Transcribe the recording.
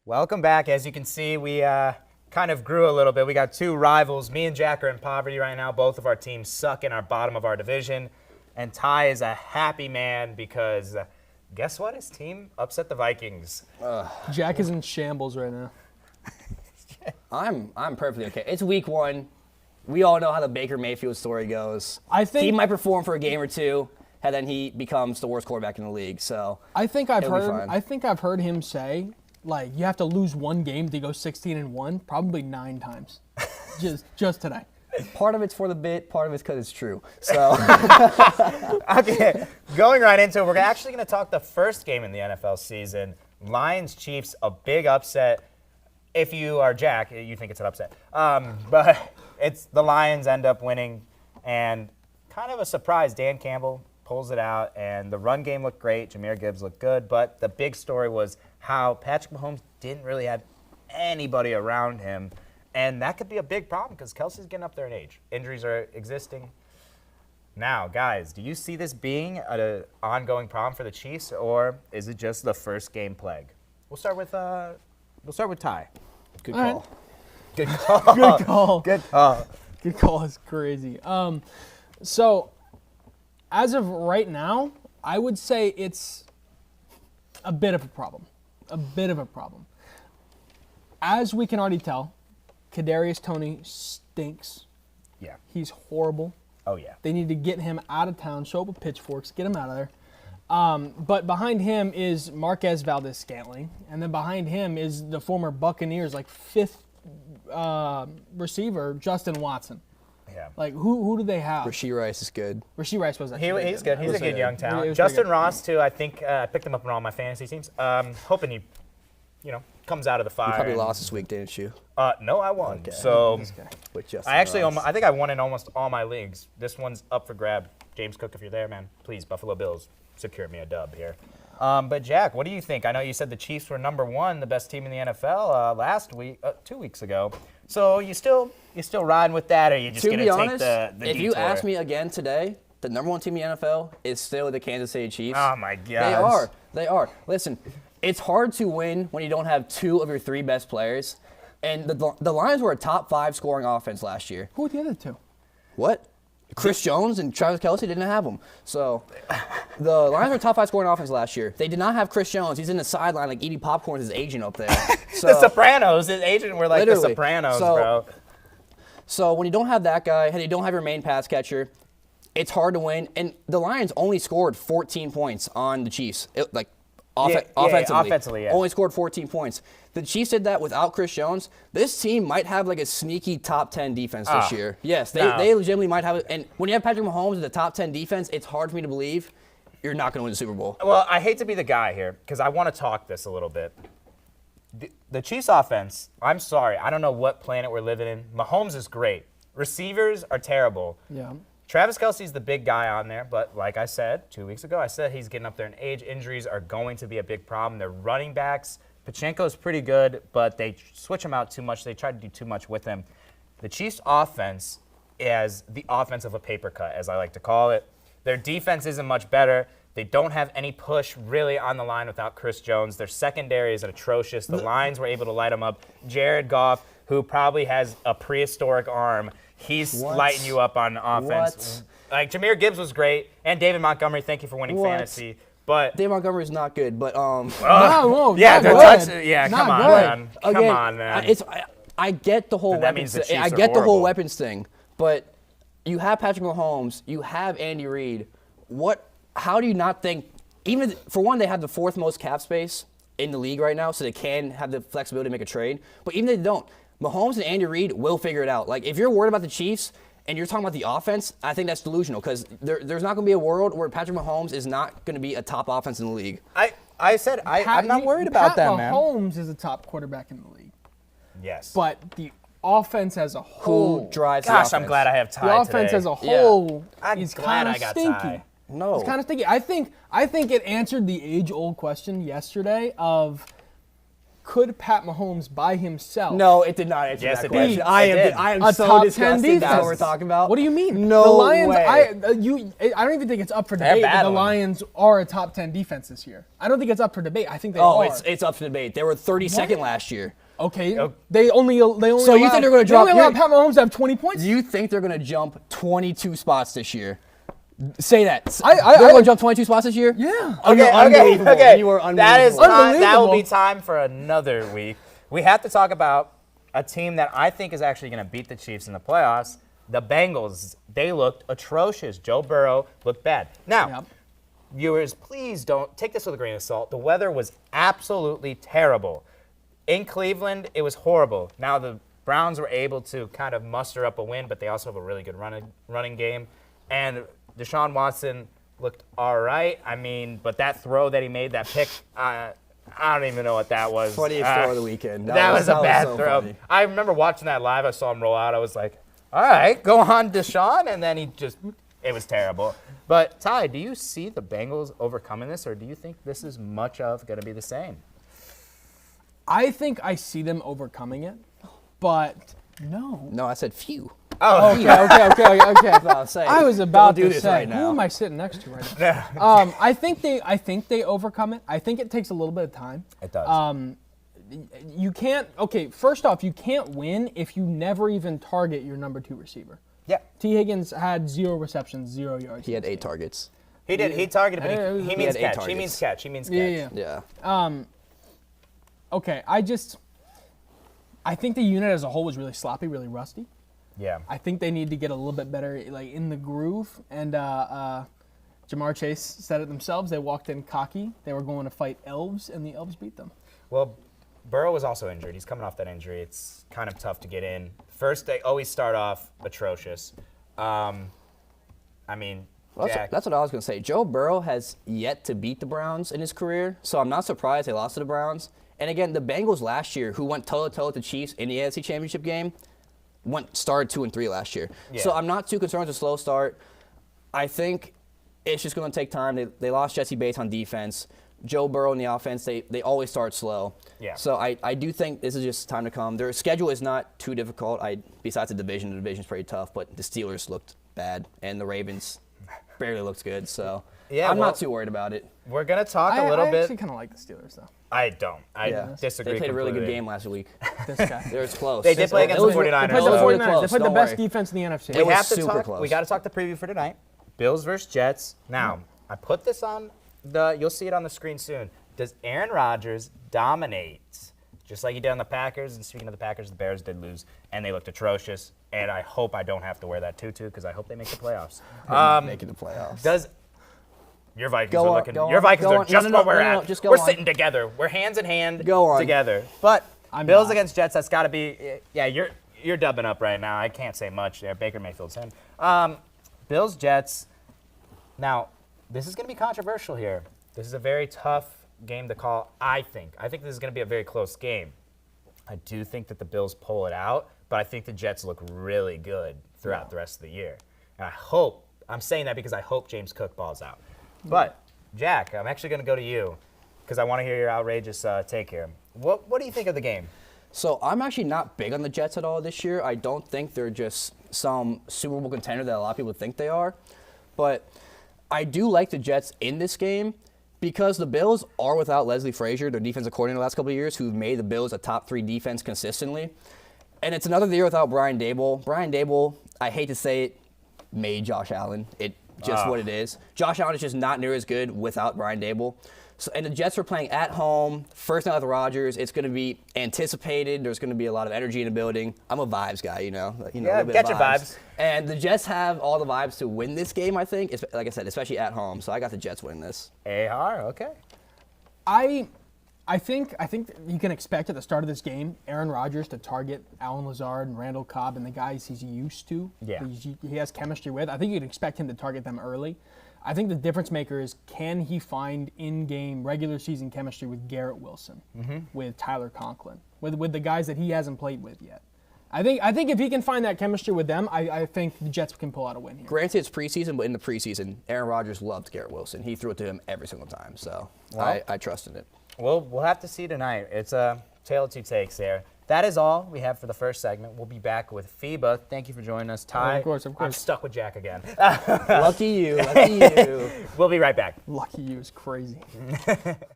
Welcome back. As you can see, we kind of grew a little bit. We got two rivals. Me and Jack are in poverty right now. Both of our teams suck in our bottom of our division. And Ty is a happy man because guess what? His team upset the Vikings. Jack is in shambles right now. I'm perfectly okay. It's week 1. We all know how the Baker Mayfield story goes. I think he might perform for a game or two, and then he becomes the worst quarterback in the league. So I think I've fine. heard him say, like, you have to lose one game to go 16-1, probably 9 times, just today. Part of it's for the bit, part of it's because it's true. So Okay, going right into it, we're actually going to talk the first game in the NFL season. Lions-Chiefs, a big upset. If you are Jack, you think it's an upset. But it's the Lions end up winning, and kind of a surprise. Dan Campbell pulls it out, and the run game looked great. Jahmyr Gibbs looked good, but the big story was how Patrick Mahomes didn't really have anybody around him, and that could be a big problem because Kelsey's getting up there in age. Injuries are existing. Now, guys, do you see this being an ongoing problem for the Chiefs, or is it just the first game plague? We'll start with Ty. good All right. call. Good call. Good call. Good call. Good call is crazy. So, as of right now, I would say it's a bit of a problem. As we can already tell, Kadarius Toney stinks. Yeah. He's horrible. Oh, yeah. They need to get him out of town, show up with pitchforks, get him out of there. But behind him is Marquez Valdez-Scantling, and then behind him is the former Buccaneers, like 5th receiver, Justin Watson. Yeah. Like, who do they have? Rasheed Rice is good. Rasheed Rice was actually He's good. He's a good young talent. He was Justin pretty good. Ross, too, I think I picked him up in all my fantasy teams. Hoping he, comes out of the fire. You probably and- lost this week, didn't you? No, I won. Okay. So This guy. With Justin I actually, Ross. I think I won in almost all my leagues. This one's up for grab. James Cook, if you're there, man, please, Buffalo Bills, secure me a dub here. But Jack, what do you think? I know you said the Chiefs were number 1, the best team in the NFL last week, 2 weeks ago. So you still riding with that, or are you just To gonna be take honest, the if detour? you ask me again today, the number 1 team in the NFL is still the Kansas City Chiefs. Oh my God. They are. Listen, it's hard to win when you don't have 2 of your 3 best players. And the Lions were a top 5 scoring offense last year. Who were the other 2? What? Chris Jones and Travis Kelce didn't have them. So the Lions were a top 5 scoring offense last year. They did not have Chris Jones. He's in the sideline like eating popcorn with his agent up there. So, The Sopranos, his agent were like Literally. the Sopranos, So- bro. So when you don't have that guy and you don't have your main pass catcher, it's hard to win. And the Lions only scored 14 points on the Chiefs. Offensively, yeah. only scored 14 points. The Chiefs did that without Chris Jones. This team might have like a sneaky top 10 defense this year. Yes, they legitimately might have it. And when you have Patrick Mahomes in the top 10 defense, it's hard for me to believe you're not going to win the Super Bowl. Well, I hate to be the guy here because I want to talk this a little bit. The Chiefs offense, I'm sorry, I don't know what planet we're living in. Mahomes is great. Receivers are terrible. Yeah. Travis Kelce's the big guy on there, but like I said 2 weeks ago, I said he's getting up there in age. Injuries are going to be a big problem. Their running backs, Pachenko's pretty good, but they switch him out too much. They try to do too much with him. The Chiefs' offense is the offense of a paper cut, as I like to call it. Their defense isn't much better. They don't have any push really on the line without Chris Jones. Their secondary is atrocious. The Lions were able to light them up. Jared Goff, who probably has a prehistoric arm, he's lighting you up on offense. Like, Jahmyr Gibbs was great, and David Montgomery, thank you for winning fantasy. But Dave Montgomery's not good, but No, yeah, not the good. touch, yeah, Not come on, good. man. Come again, on, man. I get the whole Then that weapons. means the Chiefs I are get the whole horrible. weapons thing, but you have Patrick Mahomes, you have Andy Reid. How do you not think? Even for one, they have the 4th most cap space in the league right now, so they can have the flexibility to make a trade. But even if they don't, Mahomes and Andy Reid will figure it out. Like, if you're worried about the Chiefs and you're talking about the offense, I think that's delusional because there's not going to be a world where Patrick Mahomes is not going to be a top offense in the league. I said I'm not worried about that, man. Mahomes is a top quarterback in the league, Yes. but the offense as a whole, Who drives the Gosh, offense? I'm glad I have Ty the offense today. as a whole I'm is glad kind I of got stinky. Ty. No. It's kind of stinky. I think it answered the age-old question yesterday of could Pat Mahomes by himself? No, it did not answer Yes, that it question. did. I It did. am A so top 10 disgusted. defense. That's what we're talking about. What do you mean? No the Lions. way. I don't even think it's up for They're debate that the battling. Lions are a top 10 defense this year. I don't think it's up for debate. I think they Oh, are. it's up for debate. They were 32nd last year. Okay. Oh. They only. So you think they're gonna drop- They only allowed you're- Pat Mahomes to have 20 points. Do you think they're going to jump 22 spots this year? Say that. I- they're going to jump 22 spots this year? Yeah. Oh, you're unbelievable. Okay. You are That is unbelievable. that will be Unbelievable. time for another week. We have to talk about a team that I think is actually going to beat the Chiefs in the playoffs. The Bengals. They looked atrocious. Joe Burrow looked bad. Now, Yep. viewers, please don't take this with a grain of salt. The weather was absolutely terrible. In Cleveland, it was horrible. Now the Browns were able to kind of muster up a win, but they also have a really good running game. And Deshaun Watson looked all right. I mean, but that throw that he made, that pick, I don't even know what that was. Funniest throw of the weekend. That was a bad so throw. funny. I remember watching that live. I saw him roll out. I was like, all right, go on, Deshaun. And then it was terrible. But, Ty, do you see the Bengals overcoming this, or do you think this is much of going to be the same? I think I see them overcoming it, but no. No, I said few. Oh, Okay. That's what I was saying. I was about Don't do to this say, right who now. am I sitting next to right now? I think they overcome it. I think it takes a little bit of time. it does. You can't. Okay, first off, you can't win if you never even target your number 2 receiver. Yeah. T. Higgins had 0 receptions, 0 yards. He had 8 targets. He did. He targeted, but Yeah, he he means had 8 catch. He targets. means catch. He means catch. Yeah. Yeah. Okay, I think the unit as a whole was really sloppy, really rusty. Yeah. I think they need to get a little bit better, like in the groove. And Jamar Chase said it themselves. They walked in cocky. They were going to fight elves, and the elves beat them. Well, Burrow was also injured. He's coming off that injury. It's kind of tough to get in. First, they always start off atrocious. I mean, Well, Jack, that's what I was going to say. Joe Burrow has yet to beat the Browns in his career, so I'm not surprised they lost to the Browns. And again, the Bengals last year, who went toe-to-toe with the Chiefs in the AFC Championship game, started 2-3 last year. Yeah. So I'm not too concerned with a slow start. I think it's just going to take time. They lost Jesse Bates on defense. Joe Burrow in the offense, they always start slow. Yeah. So I do think this is just time to come. Their schedule is not too difficult. Besides the division's pretty tough, but the Steelers looked bad, and the Ravens barely looked good. So Yeah, I'm well- not too worried about it. we're going to talk I a little actually bit. kind of like the Steelers, though. I don't. I disagree. They played a really good completely. game last week. This guy. It was close. They did play against the 49ers. They played the so- really 49ers. close, They played the don't best worry. defense in the NFC. It We was have to super talk. close. We got to talk the preview for tonight. Bills versus Jets. Now, I put this on you'll see it on the screen soon. Does Aaron Rodgers dominate just like he did on the Packers? And speaking of the Packers, the Bears did lose, and they looked atrocious. And I hope I don't have to wear that tutu because I hope they make the playoffs. Making the playoffs. Does your Vikings Go are on, looking? go Your on, Vikings go are on. just No, what no, we're no, at. just go We're on. sitting together. We're hand in hand Go on. together. But I'm Bills not. against Jets. That's got to be. Yeah, you're dubbing up right now. I can't say much there. Baker Mayfield's him. Bills Jets. Now, this is going to be controversial here. This is a very tough game to call. I think this is going to be a very close game. I do think that the Bills pull it out, but I think the Jets look really good throughout the rest of the year. And I'm saying that because I hope James Cook balls out. But, Jack, I'm actually going to go to you because I want to hear your outrageous take here. What do you think of the game? So I'm actually not big on the Jets at all this year. I don't think they're just some Super Bowl contender that a lot of people think they are. But I do like the Jets in this game because the Bills are without Leslie Frazier, their defensive coordinator the last couple of years, who've made the Bills a top 3 defense consistently. And it's another year without Brian Dable. Brian Dable, I hate to say it, made Josh Allen. It just what it is. Josh Allen is just not near as good without Brian Dable. So, and the Jets are playing at home, first night at the Rodgers. It's going to be anticipated. There's going to be a lot of energy in the building. I'm a vibes guy, you know. A Yeah, little bit get of your vibes. And the Jets have all the vibes to win this game, I think. Like I said, especially at home. So I got the Jets winning this. Okay. I think you can expect at the start of this game Aaron Rodgers to target Allen Lazard and Randall Cobb and the guys he's used to. Yeah. He has chemistry with. I think you can expect him to target them early. I think the difference maker is can he find in-game regular season chemistry with Garrett Wilson, with Tyler Conklin, with the guys that he hasn't played with yet. I think if he can find that chemistry with them, I think the Jets can pull out a win here. Granted, it's preseason, but in the preseason, Aaron Rodgers loved Garrett Wilson. He threw it to him every single time. So Well, I trusted it. Well, we'll have to see tonight. It's a Tale of two takes there. That is all we have for the first segment. We'll be back with FIBA. Thank you for joining us, Ty. Of course. I'm stuck with Jack again. Lucky you. Lucky you. We'll be right back. Lucky you is crazy.